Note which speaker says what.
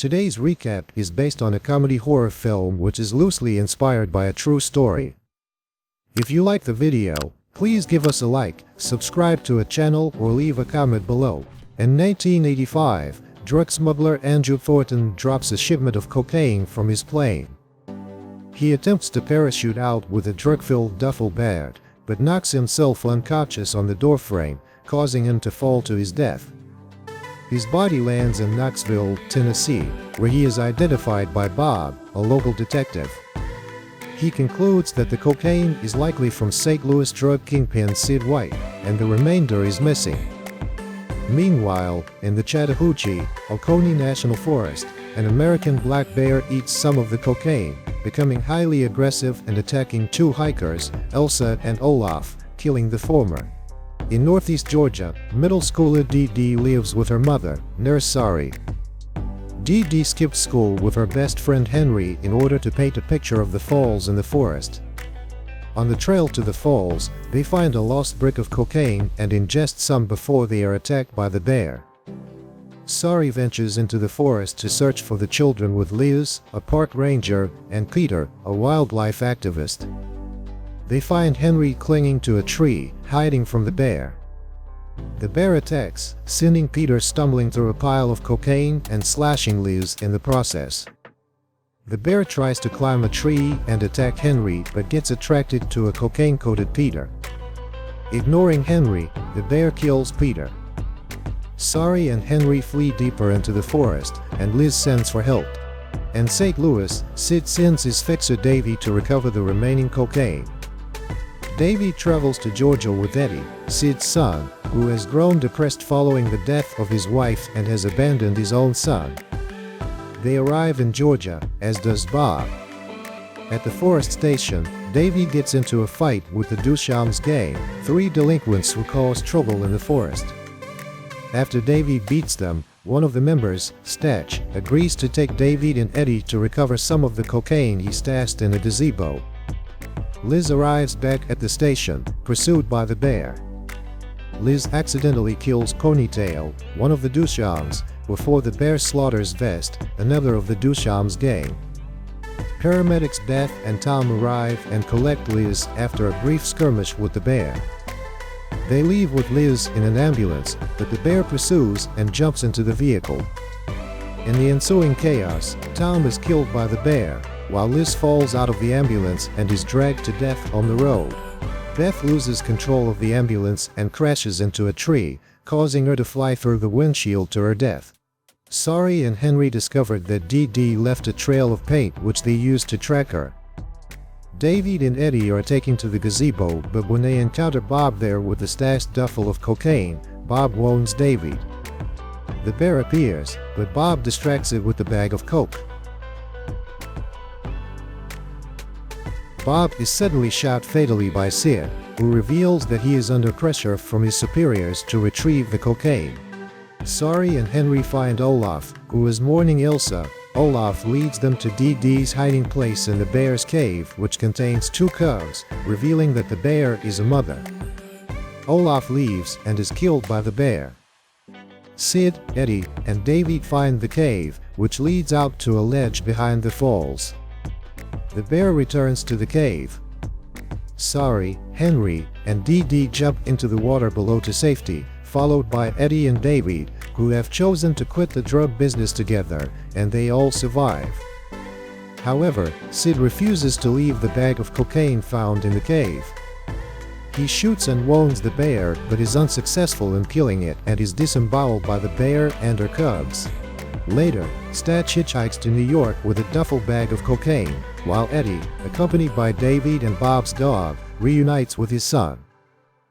Speaker 1: Today's recap is based on a comedy horror film which is loosely inspired by a true story. If you like the video, please give us a like, subscribe to a channel or leave a comment below. In 1985, drug smuggler Andrew Thornton drops a shipment of cocaine from his plane. He attempts to parachute out with a drug-filled duffel bag, but knocks himself unconscious on the doorframe, causing him to fall to his death. His body lands in Knoxville, Tennessee, where he is identified by Bob, a local detective. He concludes that the cocaine is likely from St. Louis drug kingpin Sid White, and the remainder is missing. Meanwhile, in the Chattahoochee, Oconee National Forest, an American black bear eats some of the cocaine, becoming highly aggressive and attacking two hikers, Elsa and Olaf, killing the former. In northeast Georgia, middle schooler Dee lives with her mother, Nurse Sari. Dee skipped school with her best friend Henry in order to paint a picture of the falls in the forest. On the trail to the falls, they find a lost brick of cocaine and ingest some before they are attacked by the bear. Sari ventures into the forest to search for the children with Liz, a park ranger, and Peter, a wildlife activist. They find Henry clinging to a tree, hiding from the bear. The bear attacks, sending Peter stumbling through a pile of cocaine and slashing Liz in the process. The bear tries to climb a tree and attack Henry but gets attracted to a cocaine-coated Peter. Ignoring Henry, the bear kills Peter. Sari and Henry flee deeper into the forest, and Liz sends for help. In St. Louis, Sid sends his fixer Davy to recover the remaining cocaine. Davy travels to Georgia with Eddie, Sid's son, who has grown depressed following the death of his wife and has abandoned his own son. They arrive in Georgia, as does Bob. At the forest station, Davy gets into a fight with the Duchamps gang, three delinquents who cause trouble in the forest. After Davy beats them, one of the members, Statch, agrees to take Davy and Eddie to recover some of the cocaine he stashed in a gazebo. Liz arrives back at the station, pursued by the bear. Liz accidentally kills Ponytail, one of the Duchamps, before the bear slaughters Vest, another of the Duchamps gang. Paramedics Beth and Tom arrive and collect Liz after a brief skirmish with the bear. They leave with Liz in an ambulance, but the bear pursues and jumps into the vehicle. In the ensuing chaos, Tom is killed by the bear, while Liz falls out of the ambulance and is dragged to death on the road. Beth loses control of the ambulance and crashes into a tree, causing her to fly through the windshield to her death. Sari and Henry discovered that Dee left a trail of paint which they used to track her. David and Eddie are taken to the gazebo, but when they encounter Bob there with the stashed duffel of cocaine, Bob wounds David. The bear appears, but Bob distracts it with the bag of coke. Bob is suddenly shot fatally by Sid, who reveals that he is under pressure from his superiors to retrieve the cocaine. Sari and Henry find Olaf, who is mourning Elsa. Olaf leads them to Dee's hiding place in the bear's cave, which contains two cubs, revealing that the bear is a mother. Olaf leaves and is killed by the bear. Sid, Eddie, and David find the cave, which leads out to a ledge behind the falls. The bear returns to the cave. Sari, Henry, and Dee jump into the water below to safety, followed by Eddie and David, who have chosen to quit the drug business together, and they all survive. However, Sid refuses to leave the bag of cocaine found in the cave. He shoots and wounds the bear but is unsuccessful in killing it and is disemboweled by the bear and her cubs. Later, Statch hitchhikes to New York with a duffel bag of cocaine, while Eddie, accompanied by David and Bob's dog, reunites with his son.